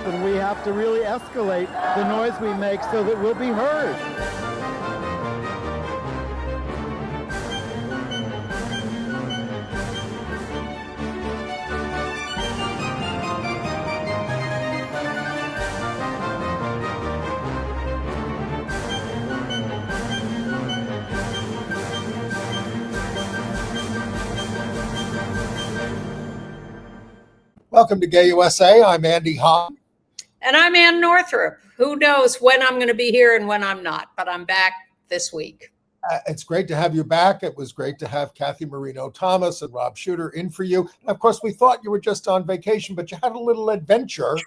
and we have to really escalate the noise we make so that we'll be heard. Welcome to Gay USA. I'm Andy Hahn. And I'm Ann Northrup. Who knows when I'm going to be here and when I'm not, but I'm back this week. It's great to have you back. It was great to have Kathy Marino-Thomas and Rob Shooter in for you. And of course, we thought you were just on vacation, but you had a little adventure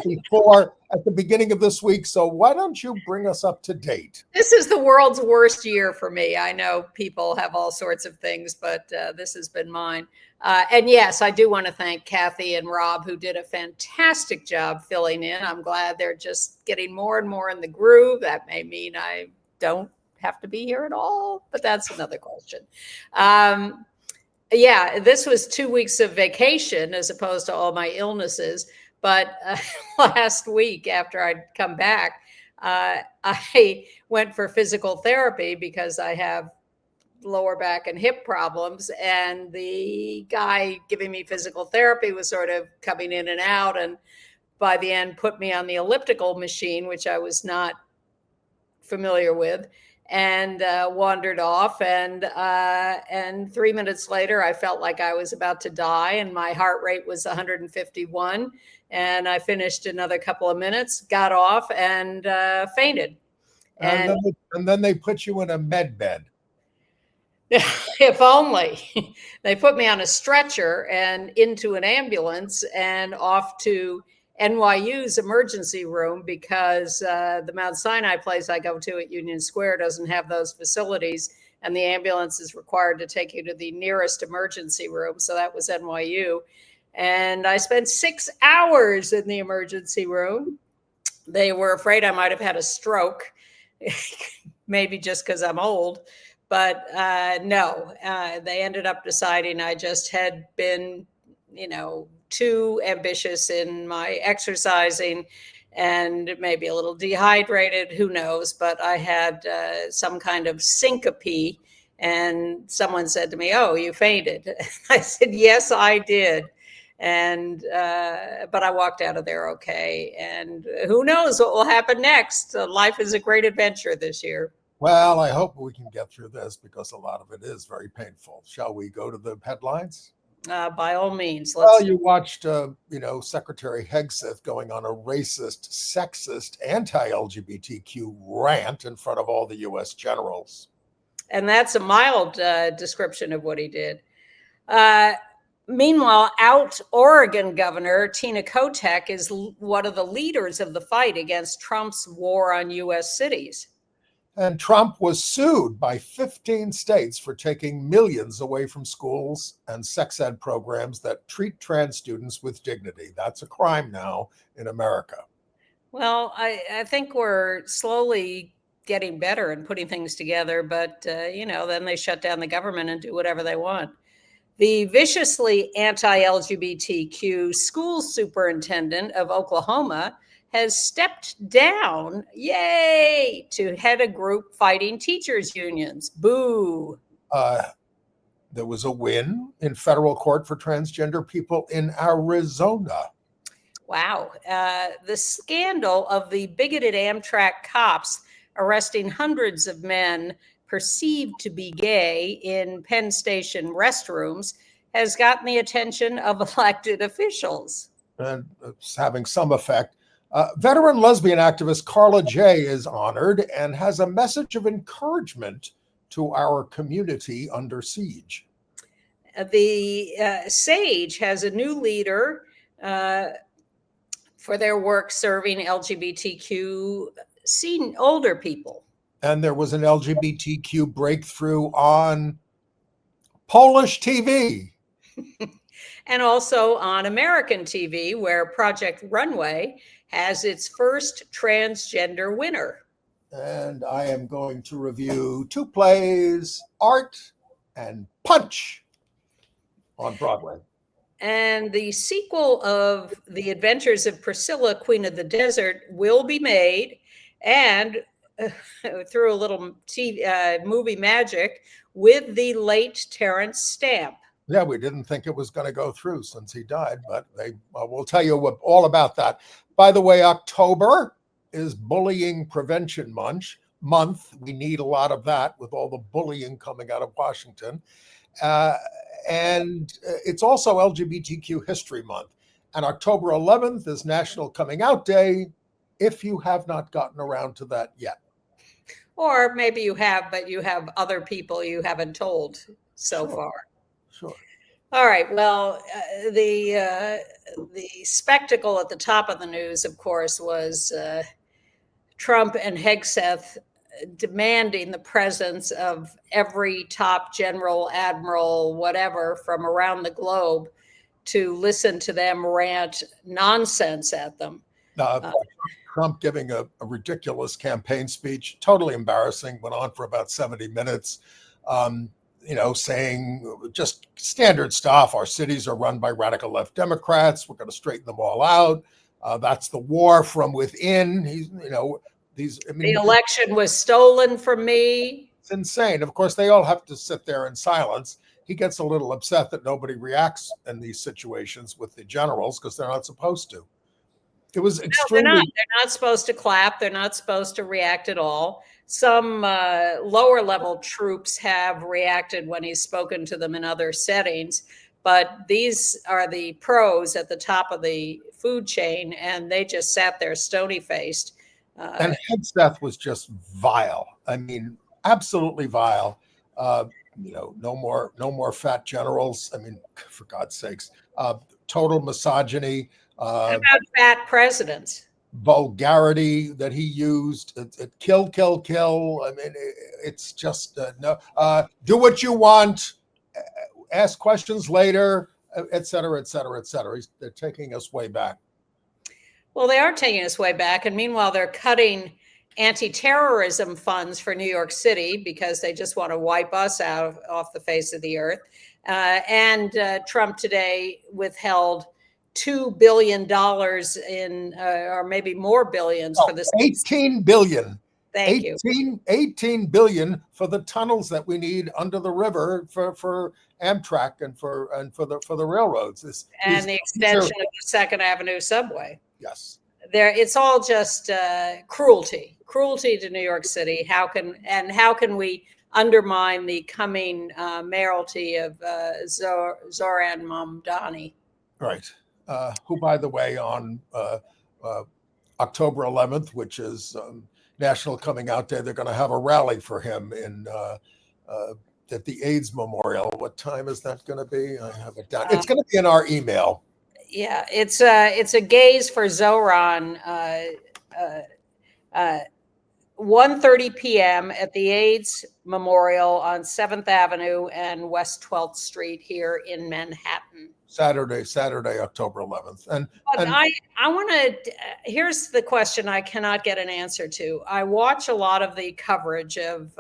before at the beginning of this week. So why don't you bring us up to date? This is the world's worst year for me. I know people have all sorts of things, but this has been mine. And yes, I do want to thank Kathy and Rob, who did a fantastic job filling in. I'm glad they're just getting more and more in the groove. That may mean I don't have to be here at all, but that's another question. Yeah, this was 2 weeks of vacation as opposed to all my illnesses. But last week after I'd come back, I went for physical therapy because I have lower back and hip problems. And the guy giving me physical therapy was sort of coming in and out. And by the end, put me on the elliptical machine, which I was not familiar with, and wandered off. And 3 minutes later, I felt like I was about to die, and my heart rate was 151. And I finished another couple of minutes, got off, and fainted. And then they put you in a med bed. If only. They put me on a stretcher and into an ambulance and off to NYU's emergency room because the Mount Sinai place I go to at Union Square doesn't have those facilities, and the ambulance is required to take you to the nearest emergency room. So that was NYU. And I spent 6 hours in the emergency room. They were afraid I might have had a stroke, maybe just because I'm old. But no, they ended up deciding I just had been, too ambitious in my exercising and maybe a little dehydrated, who knows, but I had some kind of syncope, and someone said to me, "Oh, you fainted." I said, "Yes, I did." And but I walked out of there okay. And who knows what will happen next? Life is a great adventure this year. Well, I hope we can get through this because a lot of it is very painful. Shall we go to the headlines? By all means. Well, you watched, Secretary Hegseth going on a racist, sexist, anti-LGBTQ rant in front of all the U.S. generals. And that's a mild description of what he did. Meanwhile, out Oregon Governor Tina Kotek is one of the leaders of the fight against Trump's war on U.S. cities. And Trump was sued by 15 states for taking millions away from schools and sex ed programs that treat trans students with dignity. That's a crime now in America. Well, I think we're slowly getting better and putting things together, but, then they shut down the government and do whatever they want. The viciously anti-LGBTQ school superintendent of Oklahoma has stepped down, yay, to head a group fighting teachers' unions. Boo. There was a win in federal court for transgender people in Arizona. Wow. The scandal of the bigoted Amtrak cops arresting hundreds of men perceived to be gay in Penn Station restrooms has gotten the attention of elected officials. And it's having some effect. Veteran lesbian activist Carla Jay is honored and has a message of encouragement to our community under siege. The SAGE has a new leader for their work serving LGBTQ older people. And there was an LGBTQ breakthrough on Polish TV. And also on American TV, where Project Runway has its first transgender winner. And I am going to review 2 plays, Art and Punch, on Broadway. And the sequel of The Adventures of Priscilla, Queen of the Desert, will be made, and through a little movie magic, with the late Terence Stamp. Yeah, we didn't think it was going to go through since he died, but we'll tell you all about that. By the way, October is Bullying Prevention Month. We need a lot of that with all the bullying coming out of Washington. And it's also LGBTQ History Month. And October 11th is National Coming Out Day, if you have not gotten around to that yet. Or maybe you have, but you have other people you haven't told so far. Sure. All right. Well, the spectacle at the top of the news, of course, was Trump and Hegseth demanding the presence of every top general, admiral, whatever, from around the globe to listen to them rant nonsense at them. Trump giving a ridiculous campaign speech, totally embarrassing, went on for about 70 minutes, saying just standard stuff. Our cities are run by radical left Democrats. We're going to straighten them all out. That's the war from within. The election was stolen from me. It's insane. Of course, they all have to sit there in silence. He gets a little upset that nobody reacts in these situations with the generals because they're not supposed to. It was extremely. They're not supposed to clap. They're not supposed to react at all. Some lower level troops have reacted when he's spoken to them in other settings, but these are the pros at the top of the food chain, and they just sat there stony faced. And Hegseth was just vile. I mean, absolutely vile. No more fat generals. I mean, for God's sakes, total misogyny. How about fat presidents? Vulgarity that he used. Kill. I mean, it's just no. Do what you want. Ask questions later, et cetera, et cetera, et cetera. They're taking us way back. Well, they are taking us way back. And meanwhile, they're cutting anti-terrorism funds for New York City because they just want to wipe us off the face of the earth. And Trump today withheld $2 billion in, or maybe more billions for this. 18 billion. Thank you. 18 billion for the tunnels that we need under the river for Amtrak and for the railroads. The extension of the Second Avenue subway. Yes. It's all just cruelty to New York City. How can we undermine the coming mayoralty of Zoran Mamdani? Right. Who, by the way, on October 11th, which is National Coming Out Day, they're going to have a rally for him at the AIDS Memorial. What time is that going to be? I have it down. It's going to be in our email. Yeah, it's a gaze for Zoran. 1:30 p.m. at the AIDS Memorial on 7th Avenue and West 12th Street here in Manhattan. Saturday, October 11th. And I want to, here's the question I cannot get an answer to. I watch a lot of the coverage of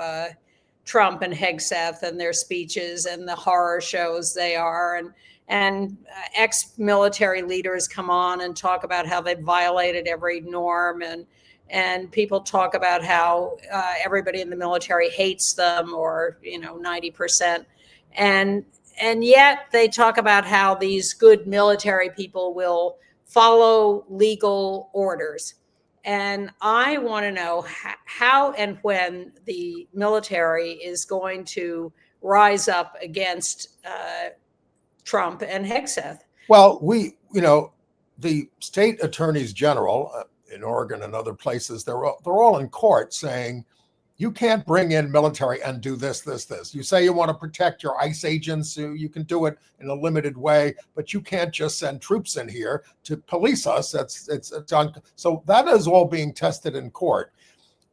Trump and Hegseth and their speeches and the horror shows they are. And ex-military leaders come on and talk about how they've violated every norm. And people talk about how everybody in the military hates them, or 90%, and yet they talk about how these good military people will follow legal orders. And I want to know how and when the military is going to rise up against Trump and Hegseth. Well, the state attorneys general in Oregon and other places, they're all in court saying, you can't bring in military and do this. You say you want to protect your ICE agents, so you can do it in a limited way, but you can't just send troops in here to police us. So that is all being tested in court.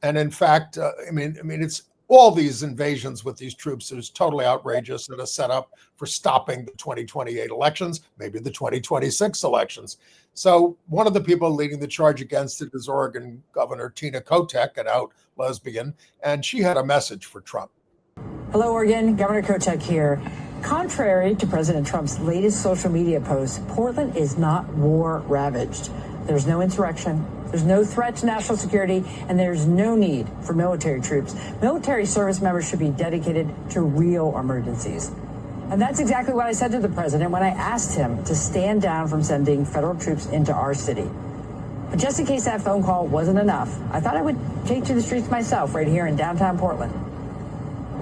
And in fact, it's all these invasions with these troops is totally outrageous and a setup for stopping the 2028 elections, maybe the 2026 elections. So one of the people leading the charge against it is Oregon Governor Tina Kotek, an out lesbian, and she had a message for Trump. Hello, Oregon. Governor Kotek here. Contrary to President Trump's latest social media post, Portland is not war ravaged. There's no insurrection, there's no threat to national security, and there's no need for military troops. Military service members should be dedicated to real emergencies. And that's exactly what I said to the president when I asked him to stand down from sending federal troops into our city. But just in case that phone call wasn't enough, I thought I would take to the streets myself right here in downtown Portland.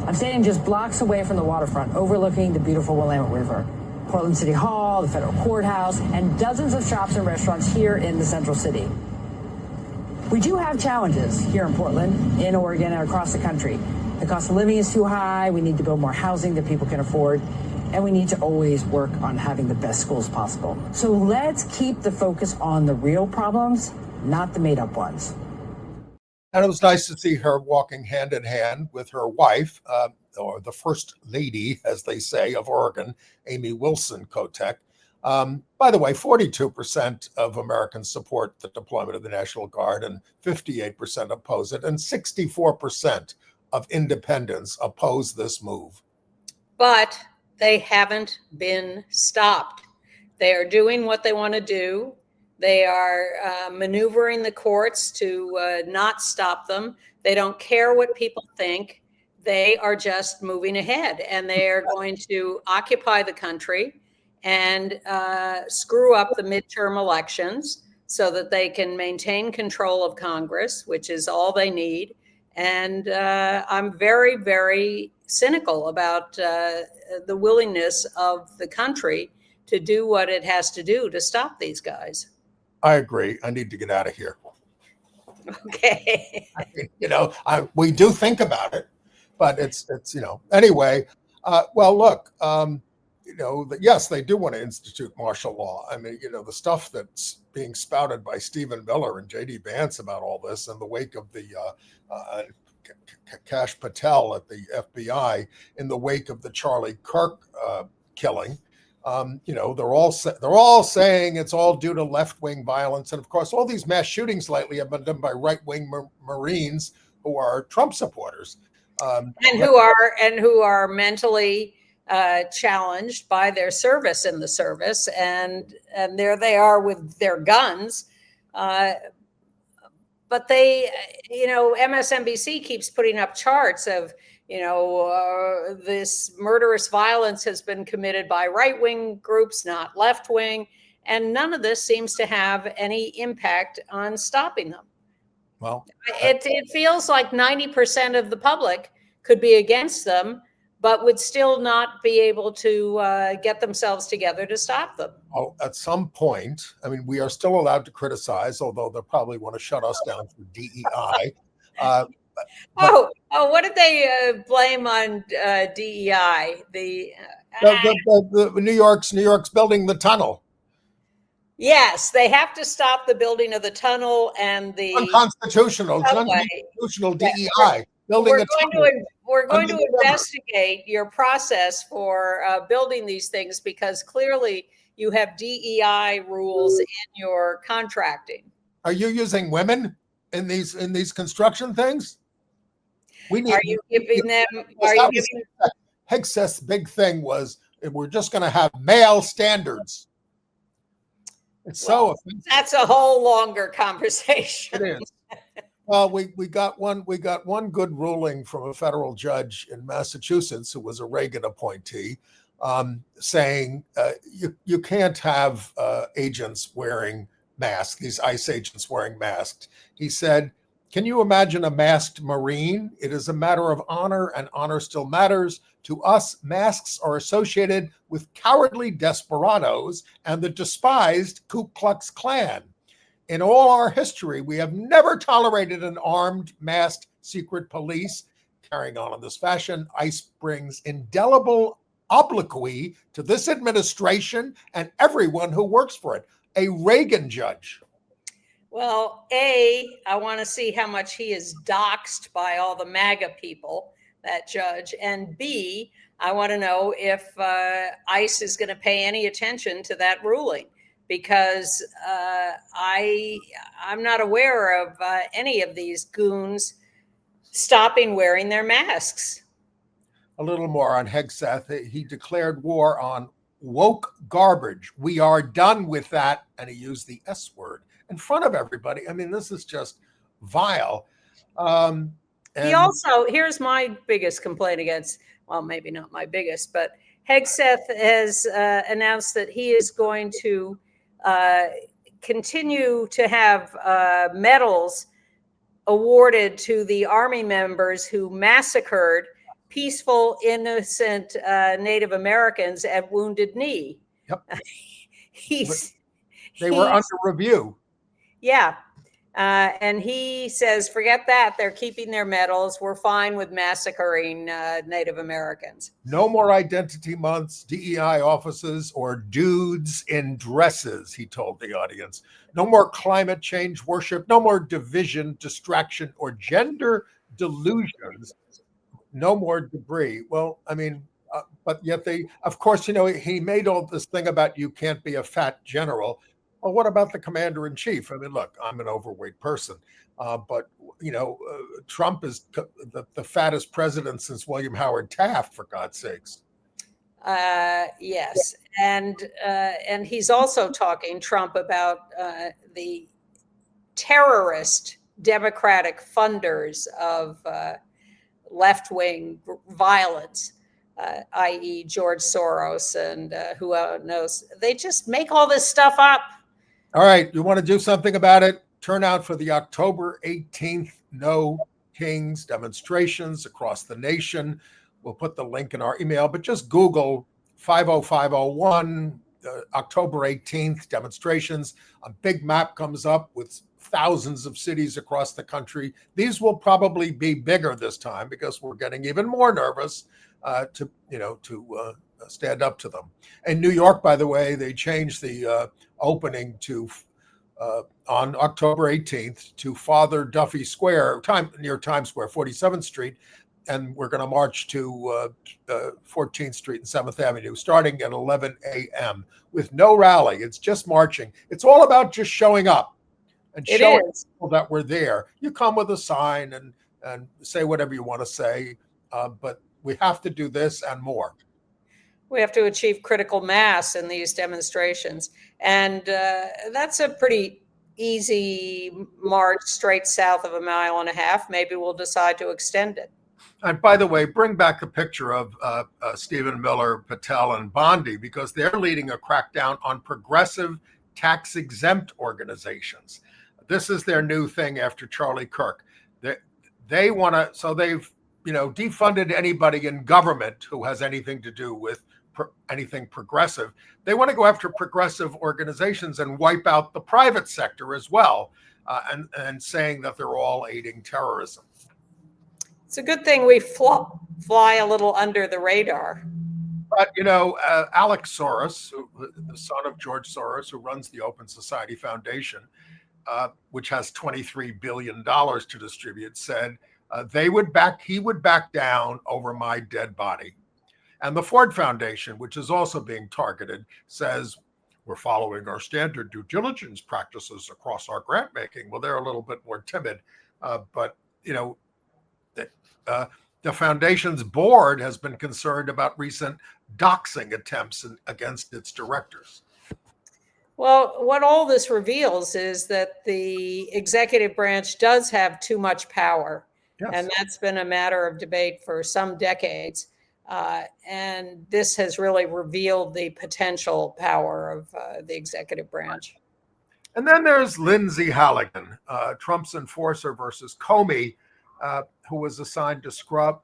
I'm standing just blocks away from the waterfront, overlooking the beautiful Willamette River. Portland City Hall, the federal courthouse, and dozens of shops and restaurants here in the central city. We do have challenges here in Portland, in Oregon, and across the country. The cost of living is too high, we need to build more housing that people can afford, and we need to always work on having the best schools possible. So let's keep the focus on the real problems, not the made-up ones. And it was nice to see her walking hand in hand with her wife, or the first lady, as they say, of Oregon, Amy Wilson Kotek. By the way, 42% of Americans support the deployment of the National Guard and 58% oppose it, and 64% of independents oppose this move. But they haven't been stopped. They are doing what they want to do. They are maneuvering the courts to not stop them. They don't care what people think. They are just moving ahead, and they are going to occupy the country and screw up the midterm elections so that they can maintain control of Congress, which is all they need. And I'm very, very cynical about the willingness of the country to do what it has to do to stop these guys. I agree. I need to get out of here. Okay. We do think about it, but it's anyway. Well, look, yes, they do want to institute martial law. I mean, the stuff that's being spouted by Stephen Miller and J.D. Vance about all this in the wake of the Kash Patel at the FBI, in the wake of the Charlie Kirk killing. They're all saying it's all due to left-wing violence, and of course, all these mass shootings lately have been done by right-wing Marines who are Trump supporters, and who are mentally challenged by their service in the service, and there they are with their guns. But they, MSNBC keeps putting up charts of, this murderous violence has been committed by right-wing groups, not left-wing, and none of this seems to have any impact on stopping them. Well, it feels like 90% of the public could be against them, but would still not be able to get themselves together to stop them. Oh, at some point, I mean, we are still allowed to criticize, although they'll probably want to shut us down for DEI. What did they blame on DEI? The New York's building the tunnel. Yes, they have to stop the building of the tunnel and the unconstitutional DEI. We're going to investigate your process for building these things, because clearly you have DEI rules in your contracting. Are you using women in these construction things? Hegseth's big thing was, we're just going to have male standards. It's so offensive. That's a whole longer conversation. It is. Well, we got one good ruling from a federal judge in Massachusetts who was a Reagan appointee, saying you can't have agents wearing masks, these ICE agents wearing masks. He said, "Can you imagine a masked Marine? It is a matter of honor, and honor still matters. To us, masks are associated with cowardly desperados and the despised Ku Klux Klan. In all our history, we have never tolerated an armed, masked secret police. Carrying on in this fashion, ICE brings indelible obloquy to this administration and everyone who works for it." A Reagan judge. Well, I want to see how much he is doxxed by all the MAGA people, that judge. And B, I want to know if ICE is going to pay any attention to that ruling, because I'm not aware of any of these goons stopping wearing their masks. a little more on Hegseth. He declared war on woke garbage. We are done with that. And he used the S word in front of everybody. I mean, this is just vile. He also, here's my biggest complaint against, well, maybe not my biggest, but Hegseth has announced that he is going to continue to have medals awarded to the Army members who massacred peaceful, innocent Native Americans at Wounded Knee. Yep. They were under review. Yeah. And he says, forget that. They're keeping their medals. We're fine with massacring Native Americans. No more identity months, DEI offices, or dudes in dresses, he told the audience. No more climate change worship. No more division, distraction, or gender delusions. No more debris. Well, I mean, but yet they, of course, he made all this thing about you can't be a fat general. Well, what about the commander in chief? I mean, look, I'm an overweight person, but Trump is the fattest president since William Howard Taft, for God's sakes. Yes, and he's also talking, Trump, about the terrorist Democratic funders of left-wing violence, i.e., George Soros and who knows. They just make all this stuff up. All right, you want to do something about it? Turn out for the October 18th No Kings demonstrations across the nation. We'll put the link in our email, but just Google 50501 October 18th demonstrations. A big map comes up with thousands of cities across the country. These will probably be bigger this time because we're getting even more nervous to stand up to them. In New York, by the way, they changed the opening to on October 18th to Father Duffy Square, near Times Square, 47th Street, and we're going to march to 14th Street and 7th Avenue, starting at 11 a.m. with no rally. It's just marching. It's all about just showing up and showing people that we're there. You come with a sign and say whatever you want to say, but we have to do this and more. We have to achieve critical mass in these demonstrations. And that's a pretty easy march straight south of 1.5 miles. Maybe we'll decide to extend it. And by the way, bring back a picture of Stephen Miller, Patel, and Bondi, because they're leading a crackdown on progressive tax-exempt organizations. This is their new thing after Charlie Kirk. They want to, so they've defunded anybody in government who has anything to do with anything progressive. They want to go after progressive organizations and wipe out the private sector as well, and saying that they're all aiding terrorism. It's a good thing we fly a little under the radar. But, Alex Soros, the son of George Soros, who runs the Open Society Foundation, which has $23 billion to distribute, said he would back down over my dead body. And the Ford Foundation, which is also being targeted, says we're following our standard due diligence practices across our grant making. Well, they're a little bit more timid, but the foundation's board has been concerned about recent doxing attempts against its directors. Well, what all this reveals is that the executive branch does have too much power. Yes. And that's been a matter of debate for some decades. And this has really revealed the potential power of the executive branch. And then there's Lindsay Halligan, Trump's enforcer versus Comey, who was assigned to scrub.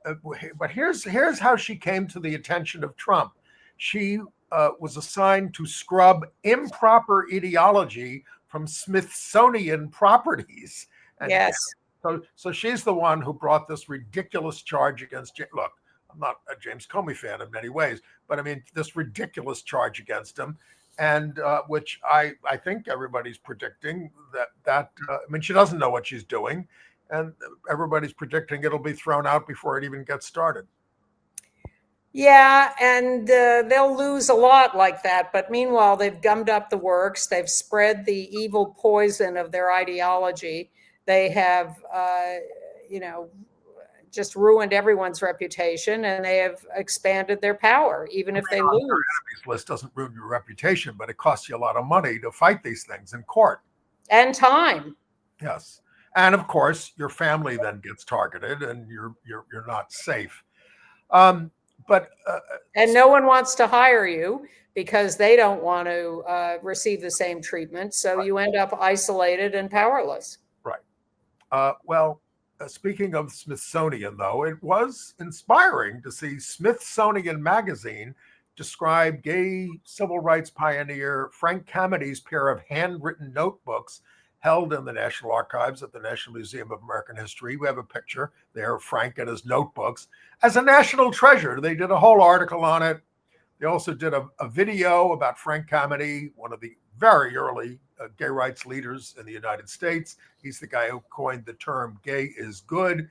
But here's how she came to the attention of Trump. She was assigned to scrub improper ideology from Smithsonian properties. And yes. So she's the one who brought this ridiculous charge against. Look, I'm not a James Comey fan in many ways, but I mean this ridiculous charge against him, and which I think everybody's predicting that I mean she doesn't know what she's doing, and everybody's predicting it'll be thrown out before it even gets started. Yeah, and they'll lose a lot like that. But meanwhile, they've gummed up the works. They've spread the evil poison of their ideology. They have, just ruined everyone's reputation, and they have expanded their power, even if they lose. Your enemies list doesn't ruin your reputation, but it costs you a lot of money to fight these things in court. And time. Yes. And of course, your family then gets targeted, and you're not safe. And no one wants to hire you because they don't want to receive the same treatment. So you end up isolated and powerless. Right. Speaking of Smithsonian, though, it was inspiring to see Smithsonian Magazine describe gay civil rights pioneer Frank Camity's pair of handwritten notebooks held in the National Archives at the National Museum of American History. We have a picture there of Frank and his notebooks as a national treasure. They did a whole article on it. They also did a video about Frank Camity, one of the very early gay rights leaders in the United States. He's the guy who coined the term gay is good.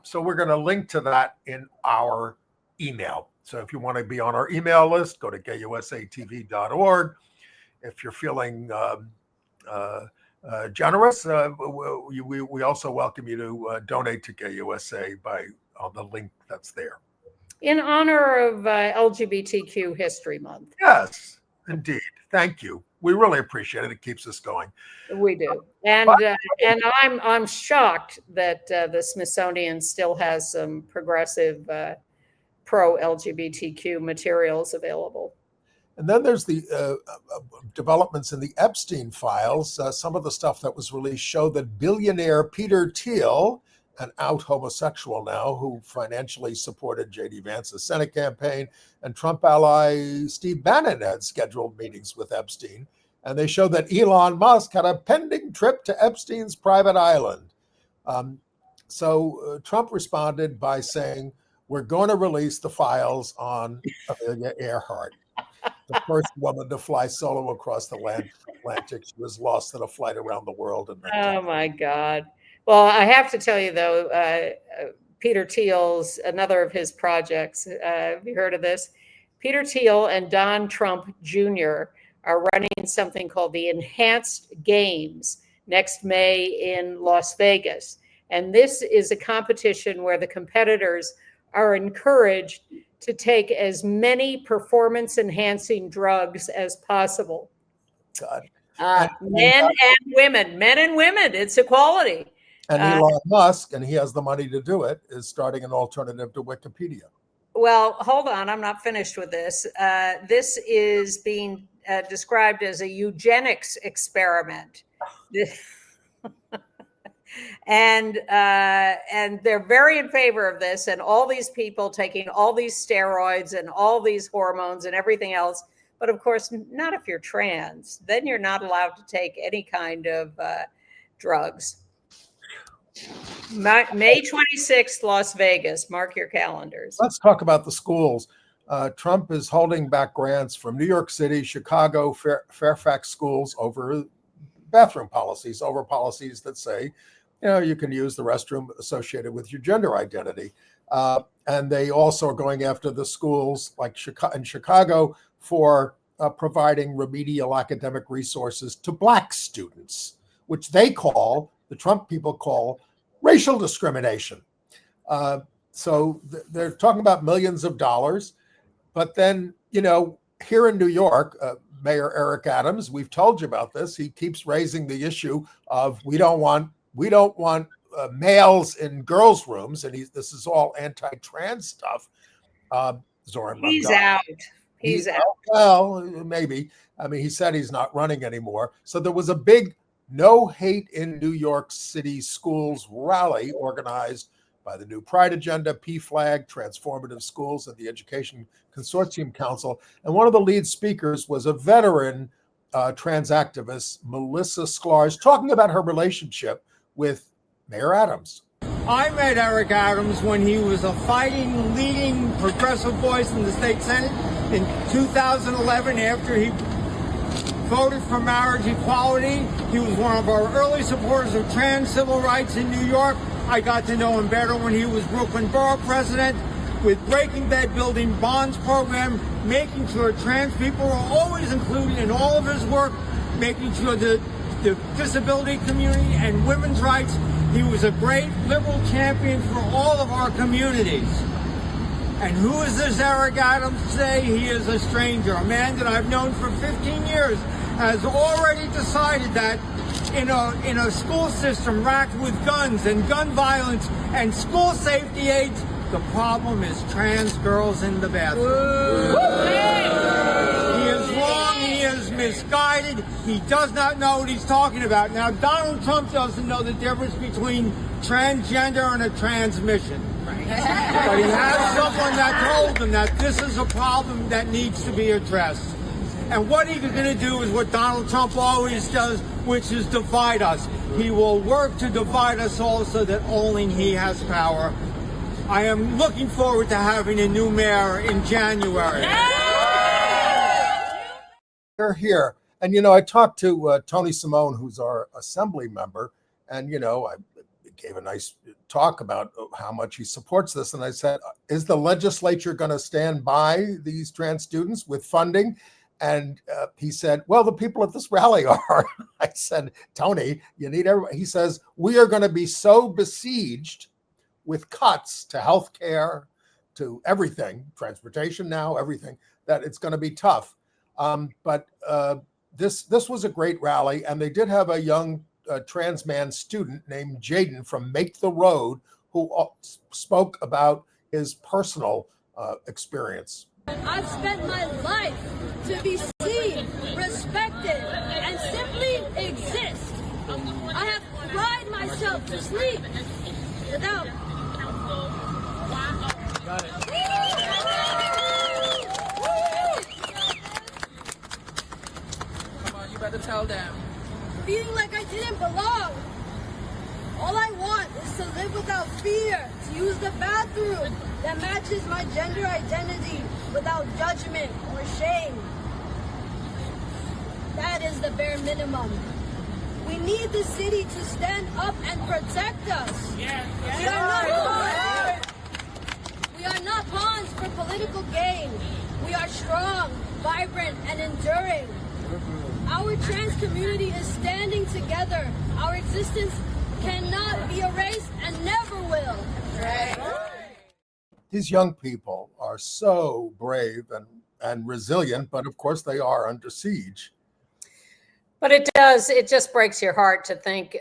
So we're going to link to that in our email. So if you want to be on our email list, go to gayusatv.org. If you're feeling generous, we also welcome you to donate to Gay USA on the link that's there. In honor of LGBTQ History Month. Yes, indeed. Thank you. We really appreciate it. It keeps us going. We do. And I'm shocked that the Smithsonian still has some progressive pro-LGBTQ materials available. And then there's the developments in the Epstein files. Some of the stuff that was released showed that billionaire Peter Thiel, an out homosexual now who financially supported J.D. Vance's Senate campaign, and Trump ally Steve Bannon had scheduled meetings with Epstein. And they showed that Elon Musk had a pending trip to Epstein's private island. So Trump responded by saying, "We're going to release the files on Amelia Earhart, the first woman to fly solo across the Atlantic. She was lost in a flight around the world." Oh, my God. Well, I have to tell you, though, Peter Thiel's, another of his projects, have you heard of this? Peter Thiel and Don Trump Jr. are running something called the Enhanced Games next May in Las Vegas. And this is a competition where the competitors are encouraged to take as many performance-enhancing drugs as possible. God. Men and women, it's equality. And Elon Musk, and he has the money to do it, is starting an alternative to Wikipedia. Well, hold on. I'm not finished with this. This is being described as a eugenics experiment. And they're very in favor of this, and all these people taking all these steroids and all these hormones and everything else. But of course, not if you're trans. Then you're not allowed to take any kind of drugs. May 26th, Las Vegas. Mark your calendars. Let's talk about the schools. Trump is holding back grants from New York City, Chicago, Fairfax schools over bathroom policies, over policies that say, you can use the restroom associated with your gender identity. And they also are going after the schools like in Chicago for providing remedial academic resources to Black students, which the Trump people call racial discrimination. So they're talking about millions of dollars. But then, here in New York, Mayor Eric Adams, we've told you about this. He keeps raising the issue of we don't want males in girls' rooms, and this is all anti-trans stuff. He's out. He's out. Well, maybe. I mean, he said he's not running anymore. So there was a big No Hate in New York City Schools rally organized by the New Pride Agenda, PFLAG, Transformative Schools, and the Education Consortium Council. And one of the lead speakers was a veteran trans activist, Melissa Sklarz, talking about her relationship with Mayor Adams. I met Eric Adams when he was a fighting, leading progressive voice in the state Senate in 2011 after he voted for marriage equality. He was one of our early supporters of trans civil rights in New York. I got to know him better when he was Brooklyn Borough President with Breaking Bad Building Bonds program, making sure trans people are always included in all of his work, making sure that the disability community and women's rights He was a great liberal champion for all of our communities. And who is this Eric Adams today? He is a stranger, a man that I've known for 15 years, has already decided that in a school system racked with guns and gun violence and school safety aids, the problem is trans girls in the bathroom. He is wrong, he is misguided, he does not know what he's talking about. Now, Donald Trump doesn't know the difference between transgender and a transmission. But he has someone that told him that this is a problem that needs to be addressed. And what he's going to do is what Donald Trump always does, which is divide us. He will work to divide us all so that only he has power. I am looking forward to having a new mayor in January. They're here. And, I talked to Tony Simone, who's our assembly member, and, I gave a nice talk about how much he supports this. And I said, is the legislature going to stand by these trans students with funding? And he said, well, the people at this rally are. I said, Tony, you need everybody. He says, we are going to be so besieged with cuts to healthcare, to everything, transportation now, everything, that it's going to be tough. But this was a great rally. And they did have a young trans man student named Jaden from Make the Road who spoke about his personal experience. I've spent my life to be seen, respected, and simply exist. I have cried myself to sleep without... Got it. Come on, you better tell them. Feeling like I didn't belong. All I want is to live without fear, to use the bathroom that matches my gender identity without judgment or shame. That is the bare minimum. We need the city to stand up and protect us. We are not pawns for political gain. We are strong, vibrant, and enduring. Our trans community is standing together. Our existence cannot be erased and never will. These young people are so brave and resilient, but of course they are under siege. But it just breaks your heart to think,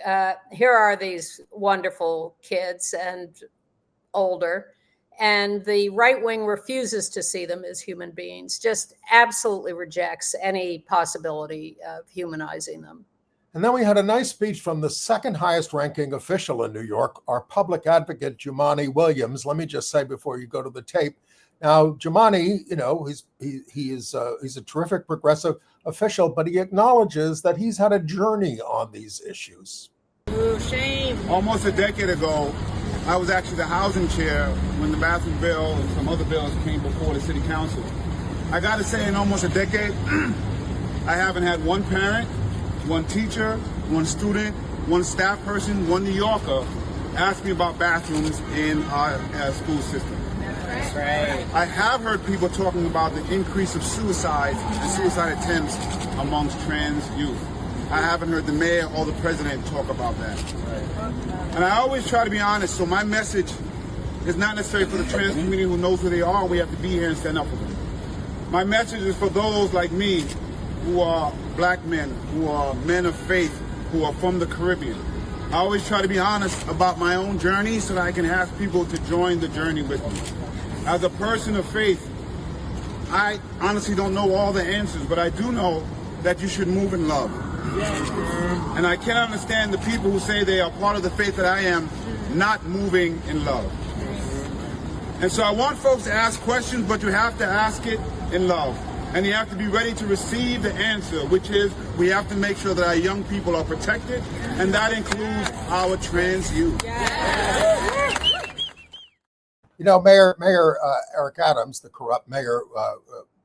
here are these wonderful kids and older, and the right wing refuses to see them as human beings, just absolutely rejects any possibility of humanizing them. And then we had a nice speech from the second highest ranking official in New York, our public advocate, Jumaane Williams. Let me just say before you go to the tape. Now, Jumaane, he's a terrific progressive official, but he acknowledges that he's had a journey on these issues. Ooh, shame. Almost a decade ago, I was actually the housing chair when the bathroom bill and some other bills came before the city council. I got to say, in almost a decade, I haven't had one parent, one teacher, one student, one staff person, one New Yorker ask me about bathrooms in our school system. That's right. I have heard people talking about the increase of suicides and suicide attempts amongst trans youth. I haven't heard the mayor or the president talk about that. And I always try to be honest, so my message is not necessarily for the trans community who knows who they are, and we have to be here and stand up for them. My message is for those like me who are black men, who are men of faith, who are from the Caribbean. I always try to be honest about my own journey so that I can ask people to join the journey with me. As a person of faith, I honestly don't know all the answers, but I do know that you should move in love. And I cannot understand the people who say they are part of the faith that I am not moving in love. And so I want folks to ask questions, but you have to ask it in love. And you have to be ready to receive the answer, which is we have to make sure that our young people are protected, and that includes our trans youth. You know, Mayor Eric Adams, the corrupt mayor,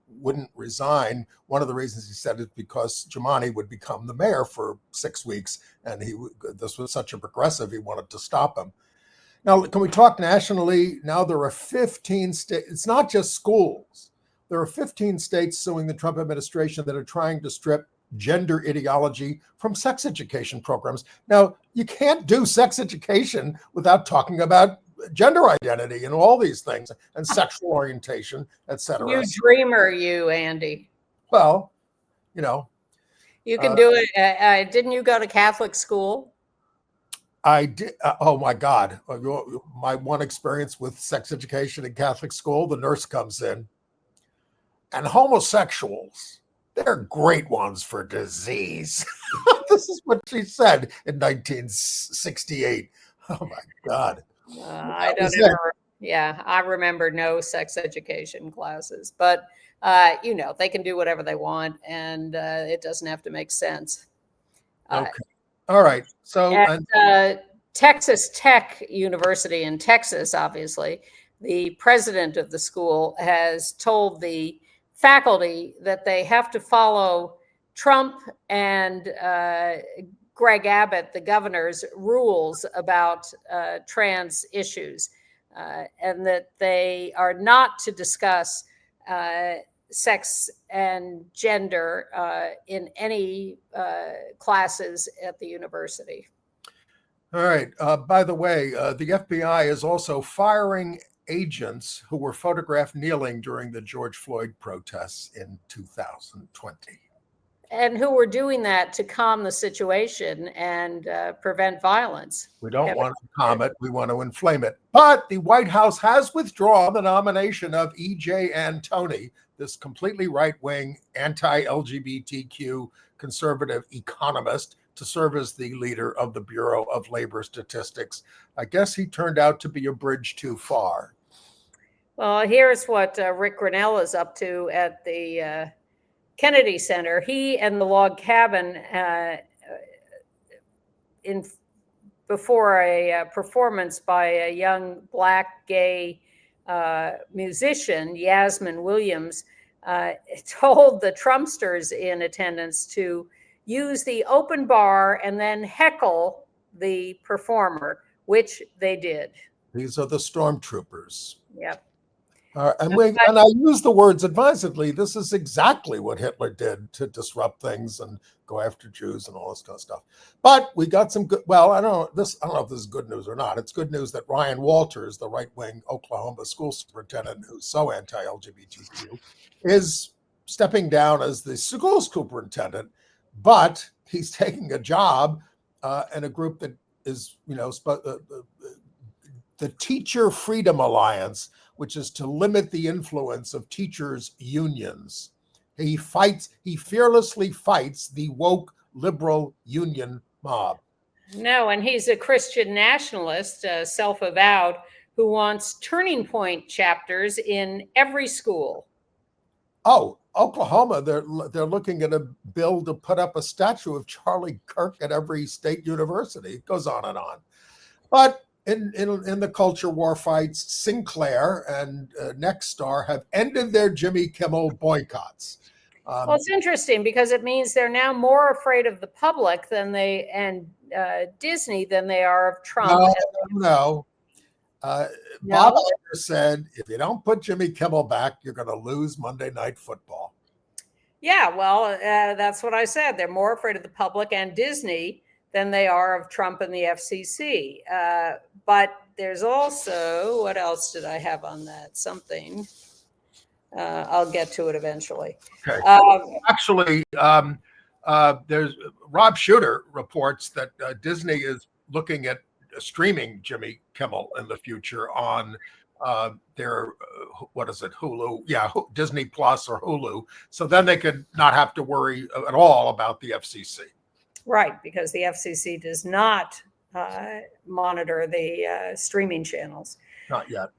wouldn't resign. One of the reasons he said it because Jumaane would become the mayor for 6 weeks, and this was such a progressive, he wanted to stop him. Now, can we talk nationally? Now there are 15 states. It's not just schools. There are 15 states suing the Trump administration that are trying to strip gender ideology from sex education programs. Now, you can't do sex education without talking about gender identity and all these things and sexual orientation, etc. You dreamer, you, Andy. Well, you know, you can do it. Didn't you go to Catholic school? I did. Oh my God. My one experience with sex education in Catholic school, the nurse comes in, and homosexuals, they're great ones for disease. This is what she said in 1968. Oh my God. I don't ever, yeah, I remember no sex education classes, but you know, they can do whatever they want, and it doesn't have to make sense. Okay. All right. So at Texas Tech University in Texas, obviously, the president of the school has told the faculty that they have to follow Trump and Greg Abbott, the governor's rules about trans issues, and that they are not to discuss sex and gender in any classes at the university. All right. By the way, the FBI is also firing agents who were photographed kneeling during the George Floyd protests in 2020. And who were doing that to calm the situation and prevent violence. We don't want to calm it. We want to inflame it. But the White House has withdrawn the nomination of E.J. Antoni, this completely right-wing, anti-LGBTQ conservative economist, to serve as the leader of the Bureau of Labor Statistics. I guess he turned out to be a bridge too far. Well, here's what Rick Grinnell is up to at the Kennedy Center. He and the Log Cabin before a performance by a young Black gay musician, Yasmin Williams, told the Trumpsters in attendance to use the open bar and then heckle the performer, which they did. These are the stormtroopers. Yep. And I use the words advisedly. This is exactly what Hitler did to disrupt things and go after Jews and all this kind of stuff. But we got some good. Well, I don't know if this is good news or not. It's good news that Ryan Walters, the right-wing Oklahoma school superintendent who's so anti-LGBTQ, is stepping down as the school superintendent. But he's taking a job in a group that is, the Teacher Freedom Alliance, which is to limit the influence of teachers' unions. He fearlessly fights the woke liberal union mob. No, and he's a Christian nationalist, self-avowed, who wants turning point chapters in every school. Oh, Oklahoma, they're looking at a bill to put up a statue of Charlie Kirk at every state university. It goes on and on. But in the culture war fights, Sinclair and Nexstar have ended their Jimmy Kimmel boycotts. Well, it's interesting because it means they're now more afraid of the public than Disney than they are of Trump. No. Bob Iger said, if you don't put Jimmy Kimmel back, you're going to lose Monday Night Football. Yeah, well, that's what I said. They're more afraid of the public and Disney than they are of Trump and the FCC. But there's also, what else did I have on that? Something. I'll get to it eventually. Okay. Actually, there's Rob Shooter reports that Disney is looking at streaming Jimmy Kimmel in the future on their Hulu? Yeah, Disney Plus or Hulu. So then they could not have to worry at all about the FCC. Right, because the FCC does not monitor the streaming channels. Not yet.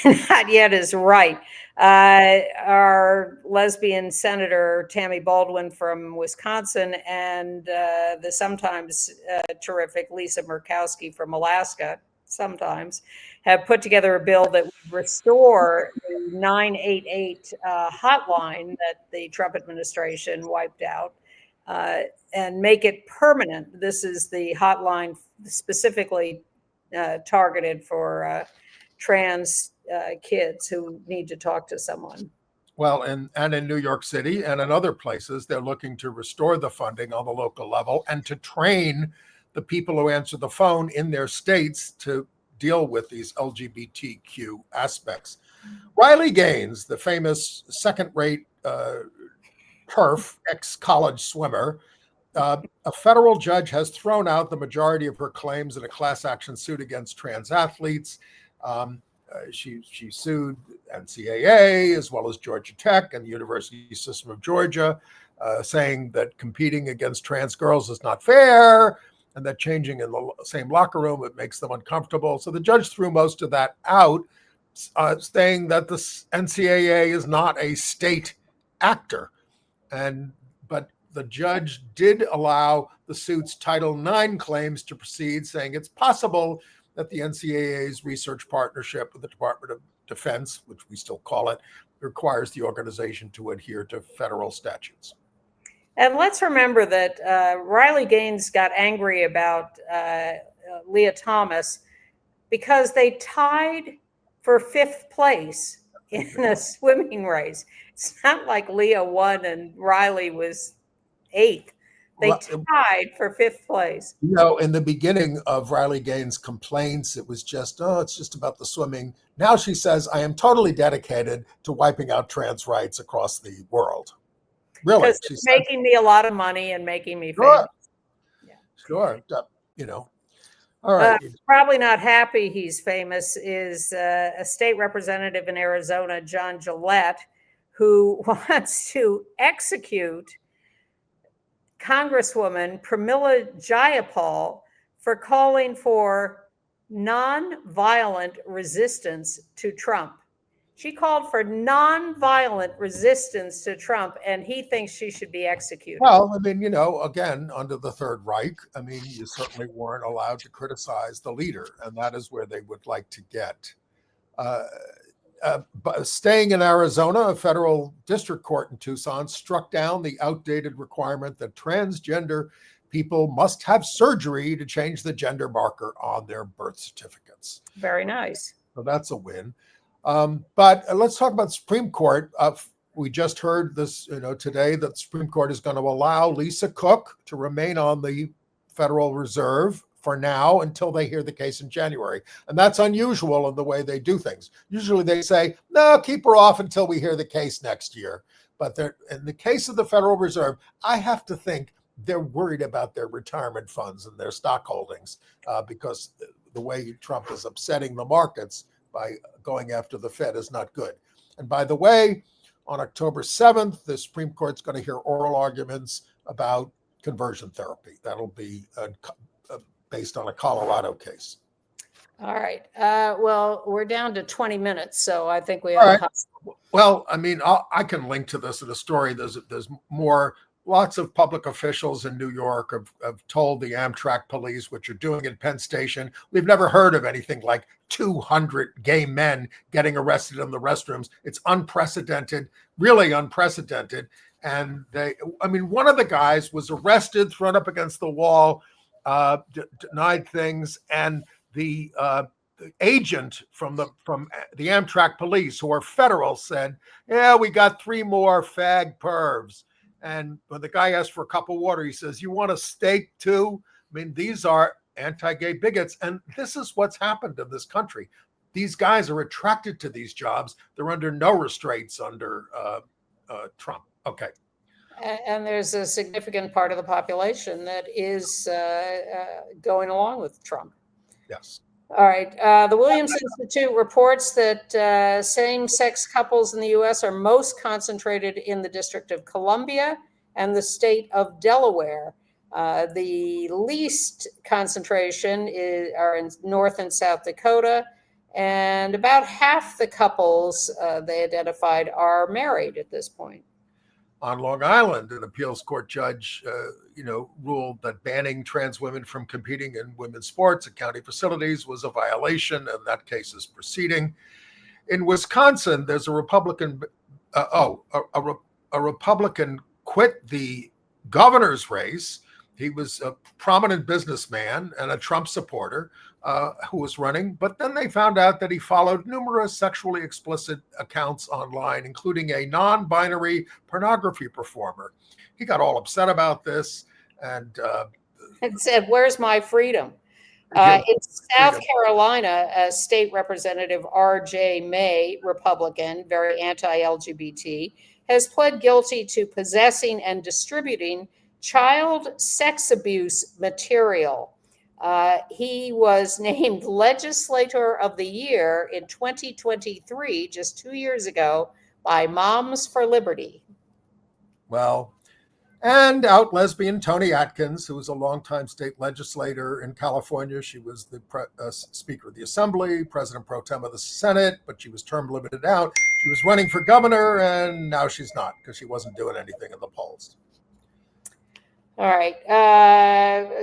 Not yet is right. Our lesbian senator, Tammy Baldwin from Wisconsin, and the sometimes terrific Lisa Murkowski from Alaska, sometimes, have put together a bill that would restore the 988 hotline that the Trump administration wiped out and make it permanent. This is the hotline specifically targeted for trans kids who need to talk to someone. Well, and in New York City and in other places, they're looking to restore the funding on the local level and to train the people who answer the phone in their states to deal with these LGBTQ aspects. Riley Gaines, the famous second-rate perf, ex-college swimmer, a federal judge has thrown out the majority of her claims in a class action suit against trans athletes. She sued NCAA as well as Georgia Tech and the University System of Georgia, saying that competing against trans girls is not fair and that changing in the same locker room, it makes them uncomfortable. So the judge threw most of that out, saying that the NCAA is not a state actor. But the judge did allow the suit's Title IX claims to proceed, saying it's possible that the NCAA's research partnership with the Department of Defense, which we still call it, requires the organization to adhere to federal statutes. And let's remember that Riley Gaines got angry about Leah Thomas because they tied for 5th place in a swimming race. It's not like Leah won and Riley was 8th. They tied for 5th place. You know, in the beginning of Riley Gaines' complaints, it was just, it's just about the swimming. Now she says, I am totally dedicated to wiping out trans rights across the world. Really? Because it's making me a lot of money and making me famous. Sure. Yeah. Sure. You know. All right. Probably not happy he's famous is a state representative in Arizona, John Gillette, who wants to execute Congresswoman Pramila Jayapal for calling for nonviolent resistance to Trump. She called for nonviolent resistance to Trump, and he thinks she should be executed. Well, I mean, you know, again, under the Third Reich, I mean, you certainly weren't allowed to criticize the leader, and that is where they would like to get. But staying in Arizona, a federal district court in Tucson struck down the outdated requirement that transgender people must have surgery to change the gender marker on their birth certificates. Very nice. So that's a win. But let's talk about the Supreme Court. We just heard this, today that the Supreme Court is going to allow Lisa Cook to remain on the Federal Reserve for now until they hear the case in January. And that's unusual in the way they do things. Usually they say, no, keep her off until we hear the case next year. But in the case of the Federal Reserve, I have to think they're worried about their retirement funds and their stock holdings because the way Trump is upsetting the markets by going after the Fed is not good. And by the way, on October 7th, the Supreme Court's going to hear oral arguments about conversion therapy. That'll be based on a Colorado case. All right. Well, we're down to 20 minutes, so I think we have. Right. Well, I mean, I can link to this in a story. There's more. Lots of public officials in New York have told the Amtrak police, which are doing in Penn Station, we've never heard of anything like 200 gay men getting arrested in the restrooms. It's unprecedented, really unprecedented. And one of the guys was arrested, thrown up against the wall, denied things, and the agent from the Amtrak police, who are federal, said, "Yeah, we got 3 more fag pervs." And when the guy asked for a cup of water, he says, "You want a steak too?" I mean, these are anti-gay bigots. And this is what's happened in this country. These guys are attracted to these jobs. They're under no restraints under Trump. Okay. And there's a significant part of the population that is going along with Trump. Yes. All right. The Williams Institute reports that same-sex couples in the U.S. are most concentrated in the District of Columbia and the state of Delaware. The least concentration are in North and South Dakota, and about half the couples they identified are married at this point. On Long Island, an appeals court judge, ruled that banning trans women from competing in women's sports at county facilities was a violation, and that case is proceeding. In Wisconsin, there's a Republican. A Republican quit the governor's race. He was a prominent businessman and a Trump supporter who was running, but then they found out that he followed numerous sexually explicit accounts online, including a non-binary pornography performer. He got all upset about this and said, "Where's my freedom?" In South Carolina, State Representative R.J. May, Republican, very anti-LGBT, has pled guilty to possessing and distributing child sex abuse material. He was named Legislator of the Year in 2023, just 2 years ago, by Moms for Liberty. Well, and out lesbian Toni Atkins, who was a longtime state legislator in California. She was the Speaker of the Assembly, President pro tem of the Senate, but she was term limited out. She was running for governor, and now she's not because she wasn't doing anything in the polls. All right.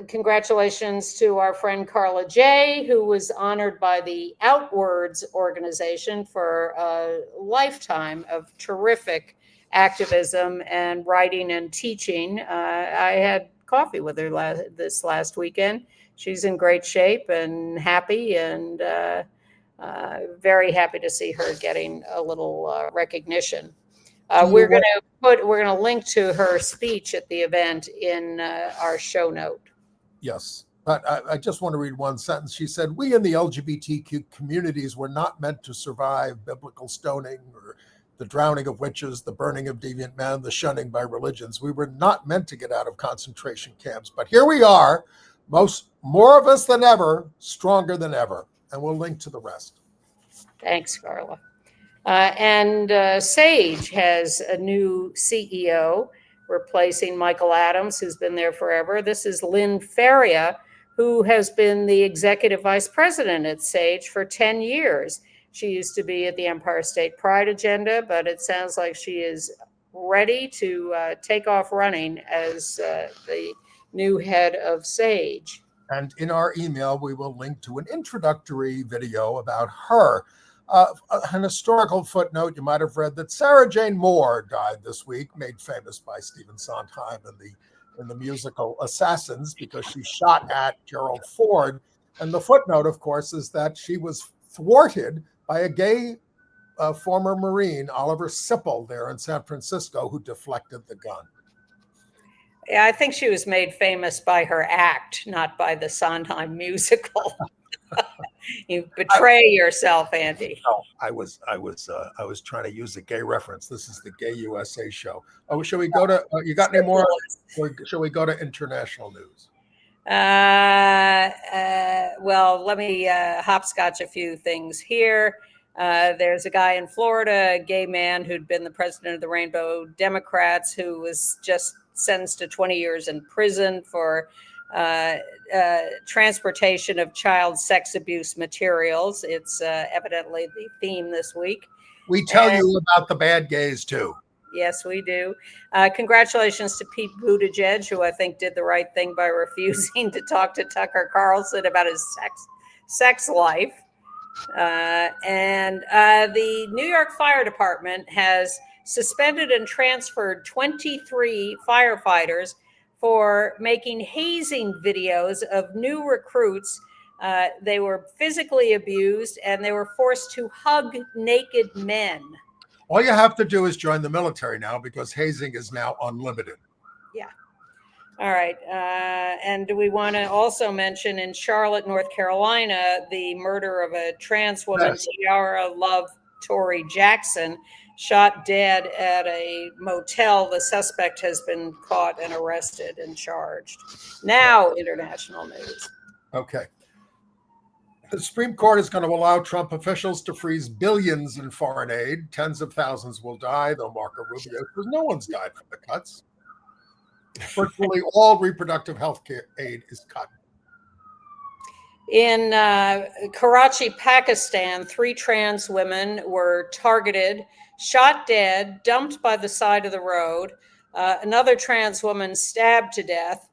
Congratulations to our friend Carla J., who was honored by the Outwards organization for a lifetime of terrific activism and writing and teaching. I had coffee with her this last weekend. She's in great shape and happy, and very happy to see her getting a little recognition. We're going to link to her speech at the event in our show note. Yes, but I just want to read one sentence. She said, "We in the LGBTQ communities were not meant to survive biblical stoning or the drowning of witches, the burning of deviant men, the shunning by religions. We were not meant to get out of concentration camps. But here we are, more of us than ever, stronger than ever." And we'll link to the rest. Thanks, Carla. And Sage has a new CEO replacing Michael Adams, who's been there forever. This is Lynn Faria, who has been the executive vice president at Sage for 10 years. She used to be at the Empire State Pride agenda, but it sounds like she is ready to take off running as the new head of Sage. And in our email, we will link to an introductory video about her. An historical footnote, you might have read that Sarah Jane Moore died this week, made famous by Stephen Sondheim in the musical Assassins, because she shot at Gerald Ford. And the footnote, of course, is that she was thwarted by a gay former Marine, Oliver Sipple, there in San Francisco, who deflected the gun. Yeah, I think she was made famous by her act, not by the Sondheim musical. You betray yourself, Andy. No, I was trying to use a gay reference. This is the Gay USA show. Oh, shall we go to? You got any more? Or shall we go to international news? Well, let me hopscotch a few things here. There's a guy in Florida, a gay man who'd been the president of the Rainbow Democrats, who was just sentenced to 20 years in prison for transportation of child sex abuse materials. It's evidently the theme this week. We tell you about the bad gays too. Yes, we do. Congratulations to Pete Buttigieg, who I think did the right thing by refusing to talk to Tucker Carlson about his sex life. And the New York Fire Department has suspended and transferred 23 firefighters for making hazing videos of new recruits. They were physically abused and they were forced to hug naked men. All you have to do is join the military now, because hazing is now unlimited. Yeah. All right. And do we want to also mention in Charlotte, North Carolina, the murder of a trans woman, Yes. Tiara Love Torrey Jackson, shot dead at a motel. The suspect has been caught and arrested and charged. Now, international news. Okay. The Supreme Court is going to allow Trump officials to freeze billions in foreign aid. Tens of thousands will die, though Marco Rubio says no one's died from the cuts. Virtually all reproductive health care aid is cut. In Karachi, Pakistan, 3 trans women were targeted, shot dead, dumped by the side of the road. Another trans woman stabbed to death.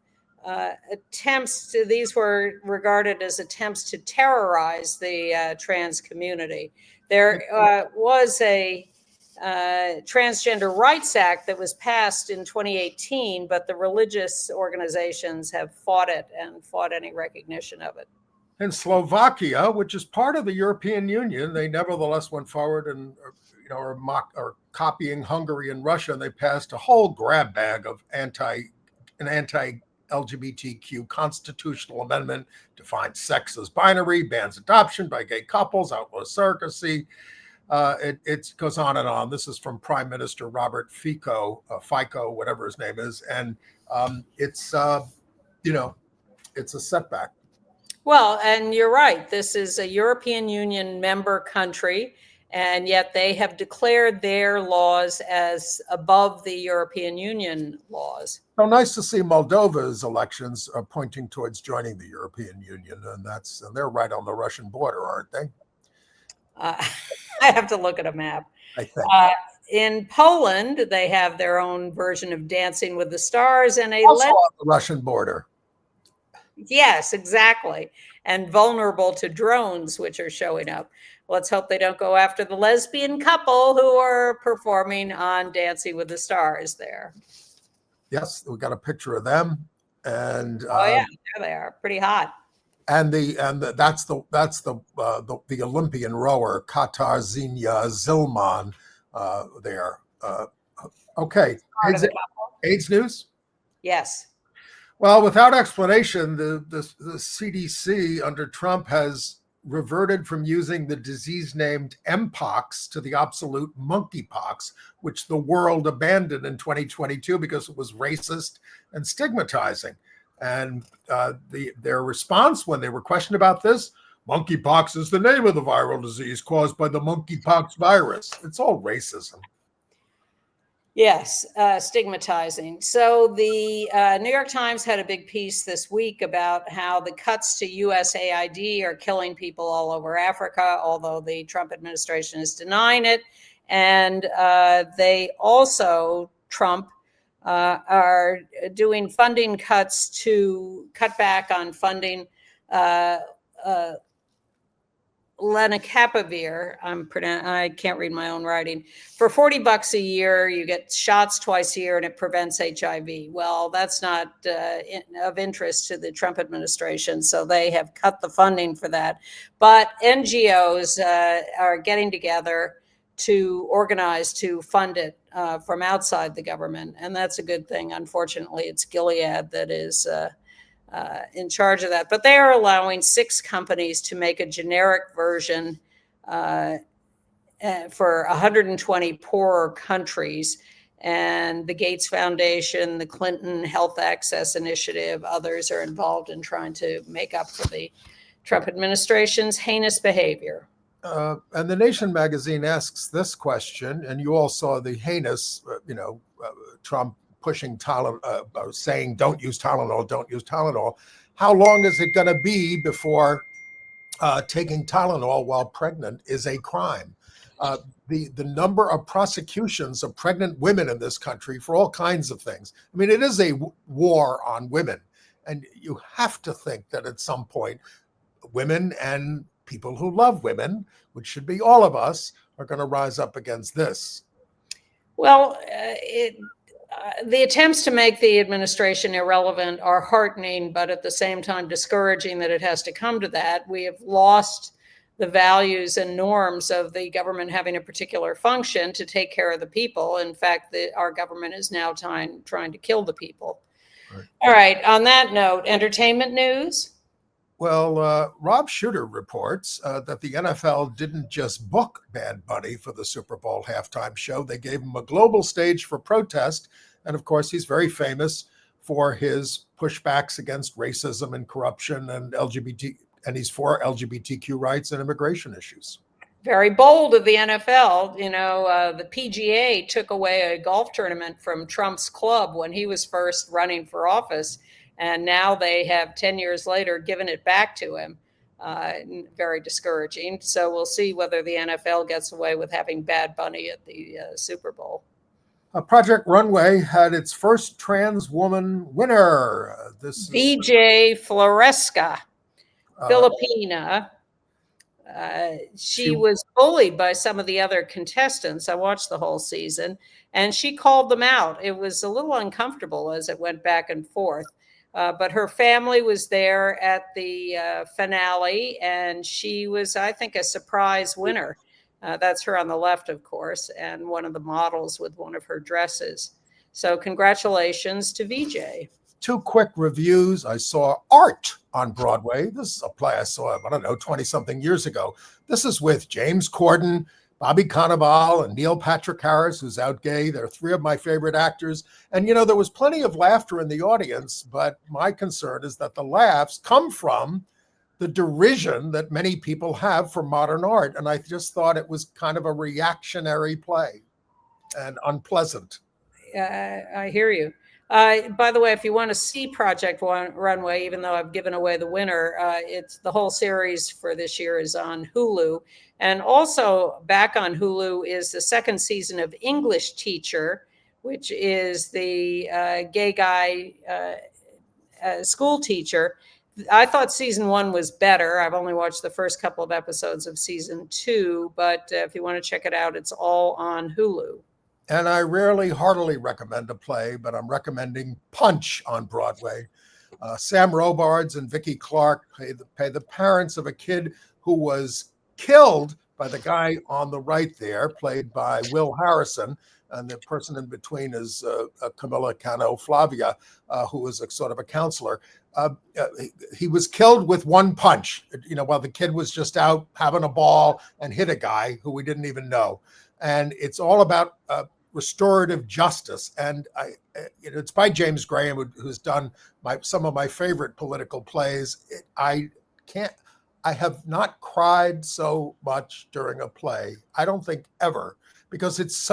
These were regarded as attempts to terrorize the trans community. There was a Transgender Rights Act that was passed in 2018, but the religious organizations have fought it and fought any recognition of it. In Slovakia, which is part of the European Union, they nevertheless went forward and are copying Hungary and Russia, and they passed a whole grab bag of anti-LGBTQ constitutional amendment, defines sex as binary, bans adoption by gay couples, outlaws surrogacy. It goes on and on. This is from Prime Minister Robert Fico, whatever his name is, and it's it's a setback. Well, and you're right. This is a European Union member country, and yet they have declared their laws as above the European Union laws. So nice to see Moldova's elections are pointing towards joining the European Union, and they're right on the Russian border, aren't they? I have to look at a map. I think. In Poland, they have their own version of Dancing with the Stars, and Also on the Russian border. Yes, exactly. And vulnerable to drones, which are showing up. Let's hope they don't go after the lesbian couple who are performing on Dancing with the Stars there. Yes, we got a picture of them, and yeah, there they are, pretty hot. And that's the Olympian rower Katarzyna Zilman there. Okay, AIDS news. Yes. Well, without explanation, the CDC under Trump has reverted from using the disease named Mpox to the obsolete monkeypox, which the world abandoned in 2022 because it was racist and stigmatizing. And their response when they were questioned about this, monkeypox is the name of the viral disease caused by the monkeypox virus. It's all racism. Yes, stigmatizing. So the New York Times had a big piece this week about how the cuts to USAID are killing people all over Africa, although the Trump administration is denying it. And they also, Trump, are doing funding cuts to cut back on funding lenacapavir, I can't read my own writing. For $40 a year, you get shots twice a year and it prevents HIV. Well, that's not of interest to the Trump administration, so they have cut the funding for that. But NGOs are getting together to organize to fund it from outside the government, and that's a good thing. Unfortunately, it's Gilead that is in charge of that, but they are allowing 6 companies to make a generic version for 120 poorer countries. And the Gates Foundation, the Clinton Health Access Initiative, others are involved in trying to make up for the Trump administration's heinous behavior. And The Nation magazine asks this question, and you all saw the heinous, Trump pushing Tylenol, saying don't use Tylenol, don't use Tylenol. How long is it going to be before taking Tylenol while pregnant is a crime? The number of prosecutions of pregnant women in this country for all kinds of things. I mean, it is a war on women. And you have to think that at some point, women and people who love women, which should be all of us, are going to rise up against this. Well, the attempts to make the administration irrelevant are heartening, but at the same time discouraging that it has to come to that. We have lost the values and norms of the government having a particular function to take care of the people. In fact, our government is now trying to kill the people. Right. All right. On that note, entertainment news. Well, Rob Shooter reports that the NFL didn't just book Bad Bunny for the Super Bowl halftime show. They gave him a global stage for protest. And of course, he's very famous for his pushbacks against racism and corruption and and he's for LGBTQ rights and immigration issues. Very bold of the NFL. The PGA took away a golf tournament from Trump's club when he was first running for office. And now they have 10 years later given it back to him. Very discouraging. So we'll see whether the NFL gets away with having Bad Bunny at the Super Bowl. Project Runway had its first trans woman winner. This VJ Floresca, Filipina. She was bullied by some of the other contestants. I watched the whole season, and she called them out. It was a little uncomfortable as it went back and forth. But her family was there at the finale, and she was, I think, a surprise winner. That's her on the left, of course, and one of the models with one of her dresses. So congratulations to VJ. 2 quick reviews. I saw Art on Broadway. This is a play I saw, I don't know, 20-something years ago. This is with James Corden, Bobby Cannavale, and Neil Patrick Harris, who's out gay. They're 3 of my favorite actors. And, there was plenty of laughter in the audience, but my concern is that the laughs come from the derision that many people have for modern art. And I just thought it was kind of a reactionary play and unpleasant. I hear you. By the way, if you want to see Project Runway, even though I've given away the winner, it's the whole series for this year is on Hulu. And also back on Hulu is the 2nd season of English Teacher, which is the gay guy school teacher. I thought season 1 was better. I've only watched the first couple of episodes of season 2, but if you want to check it out, it's all on Hulu. And I rarely heartily recommend a play, but I'm recommending Punch on Broadway. Sam Robards and Vicki Clark play the parents of a kid who was killed by the guy on the right there, played by Will Harrison. And the person in between is Camilla Cano Flavia, who was a sort of a counselor. He was killed with 1 punch, while the kid was just out having a ball and hit a guy who we didn't even know. And it's all about restorative justice. And it's by James Graham, who's done some of my favorite political plays. I have not cried so much during a play, I don't think ever, because it's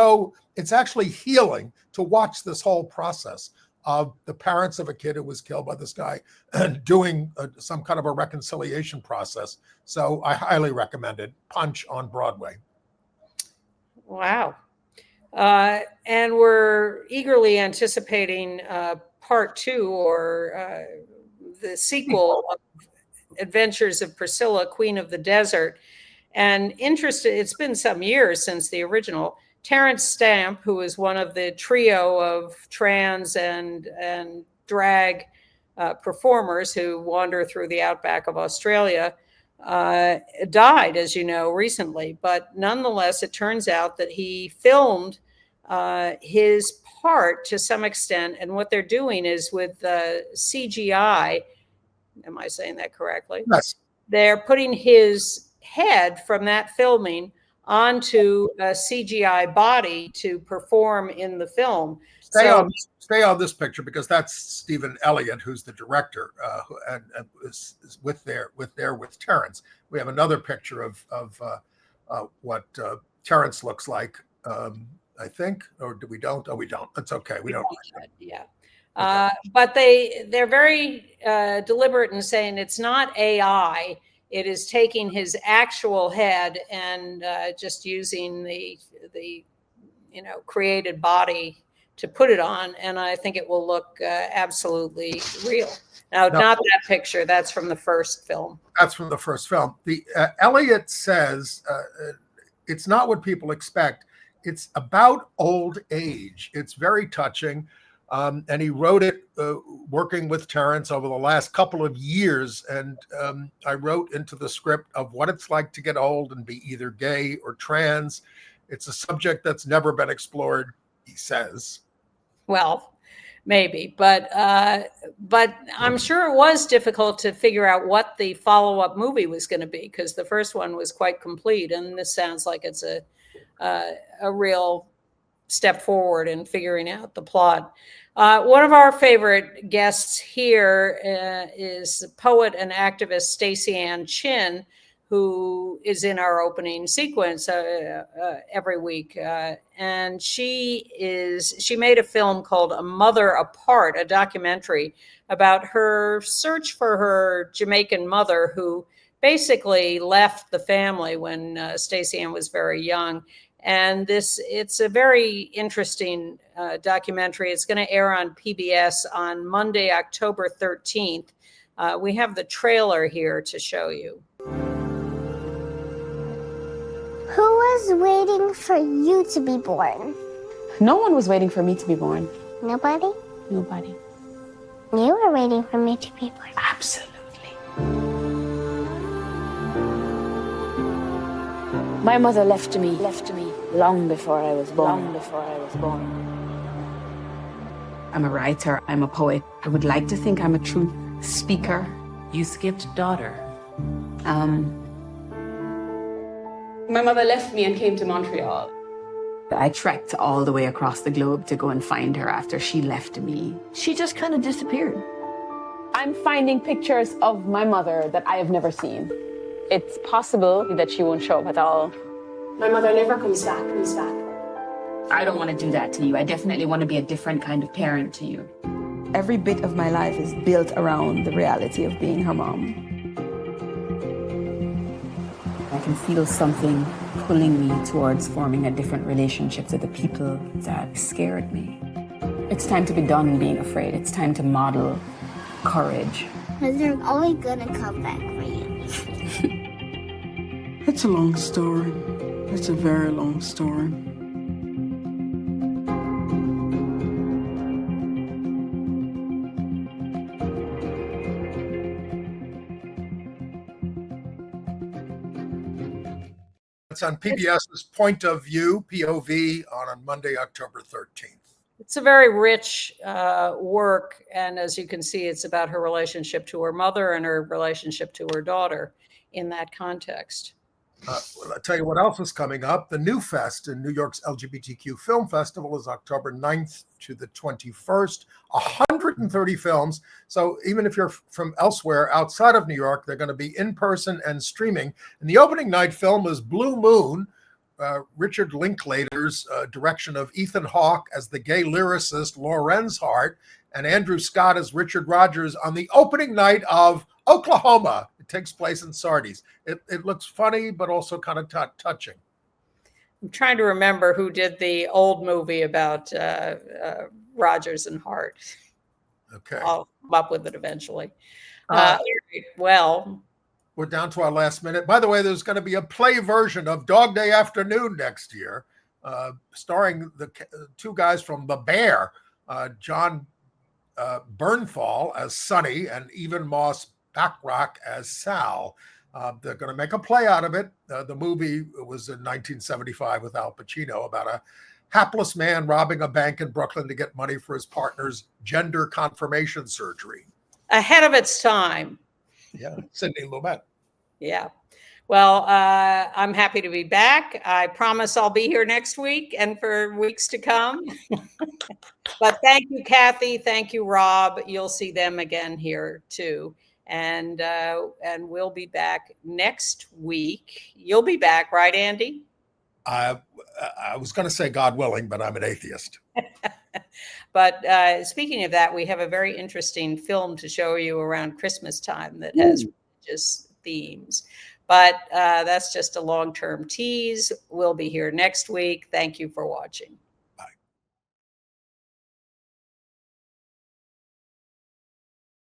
actually healing to watch this whole process of the parents of a kid who was killed by this guy and doing some kind of a reconciliation process. So I highly recommend it. Punch on Broadway. Wow. And we're eagerly anticipating part 2 or the sequel of Adventures of Priscilla, Queen of the Desert. And it's been some years since the original. Terence Stamp, who is one of the trio of trans and drag performers who wander through the outback of Australia, died, as you know, recently. But nonetheless, it turns out that he filmed his part to some extent. And what they're doing is with CGI, am I saying that correctly? Yes. They're putting his head from that filming onto a CGI body to perform in the film. Stay on this picture, because that's Stephen Elliott, who's the director, and is with Terence. We have another picture of what Terence looks like, I think, or do we don't? Oh, we don't. That's okay. We don't. Yeah. But they're very deliberate in saying it's not AI. It is taking his actual head and just using the created body to put it on, and I think it will look absolutely real. Now, not that picture. That's from the first film. That's from the first film. The Elliot says it's not what people expect. It's about old age. It's very touching. And he wrote it working with Terence over the last couple of years. And I wrote into the script of what it's like to get old and be either gay or trans. It's a subject that's never been explored, he says. Well, maybe, but I'm sure it was difficult to figure out what the follow-up movie was going to be, because the first one was quite complete, and this sounds like it's a real step forward in figuring out the plot. One of our favorite guests here is poet and activist Stacey Ann Chin, who is in our opening sequence every week. And she made a film called A Mother Apart, a documentary about her search for her Jamaican mother, who basically left the family when Stacey Ann was very young. And it's a very interesting documentary. It's going to air on PBS on Monday, October 13th. We have the trailer here to show you. Who was waiting for you to be born? No one was waiting for me to be born. Nobody? Nobody. You were waiting for me to be born. Absolutely. My mother left me long before I was born. I'm a writer, I'm a poet. I would like to think I'm a true speaker. You skipped daughter. My mother left me and came to Montreal. I trekked all the way across the globe to go and find her after she left me. She just kind of disappeared. I'm finding pictures of my mother that I have never seen. It's possible that she won't show up at all. My mother never comes back. I don't want to do that to you. I definitely want to be a different kind of parent to you. Every bit of my life is built around the reality of being her mom. I can feel something pulling me towards forming a different relationship to the people that scared me. It's time to be done being afraid. It's time to model courage. Because they're always gonna come back for you. It's a long story. It's a very long story. It's on PBS's Point of View, POV, on Monday, October 13th. It's a very rich work. And as you can see, it's about her relationship to her mother and her relationship to her daughter in that context. Well, I'll tell you what else is coming up. The New Fest in New York's LGBTQ Film Festival is October 9th to the 21st. 130 films. So even if you're from elsewhere outside of New York, they're going to be in person and streaming. And the opening night film is Blue Moon, Richard Linklater's direction of Ethan Hawke as the gay lyricist Lorenz Hart, and Andrew Scott as Richard Rogers on the opening night of Oklahoma. It takes place in Sardis. It looks funny, but also kind of touching. I'm trying to remember who did the old movie about Rogers and Hart. Okay. I'll come up with it eventually. Well, we're down to our last minute. By the way, there's going to be a play version of Dog Day Afternoon next year, starring the two guys from The Bear, John Bernthal as Sonny and Even Moss Backrack as Sal. They're going to make a play out of it. The movie was in 1975 with Al Pacino about a hapless man robbing a bank in Brooklyn to get money for his partner's gender confirmation surgery. Ahead of its time. Yeah, Sidney Lumet. Yeah. Well, I'm happy to be back. I promise I'll be here next week and for weeks to come. But thank you, Kathy. Thank you, Rob. You'll see them again here too. And we'll be back next week. You'll be back, right, Andy? I was going to say God willing, but I'm an atheist. But speaking of that, we have a very interesting film to show you around Christmas time that has religious themes. But that's just a long-term tease. We'll be here next week. Thank you for watching.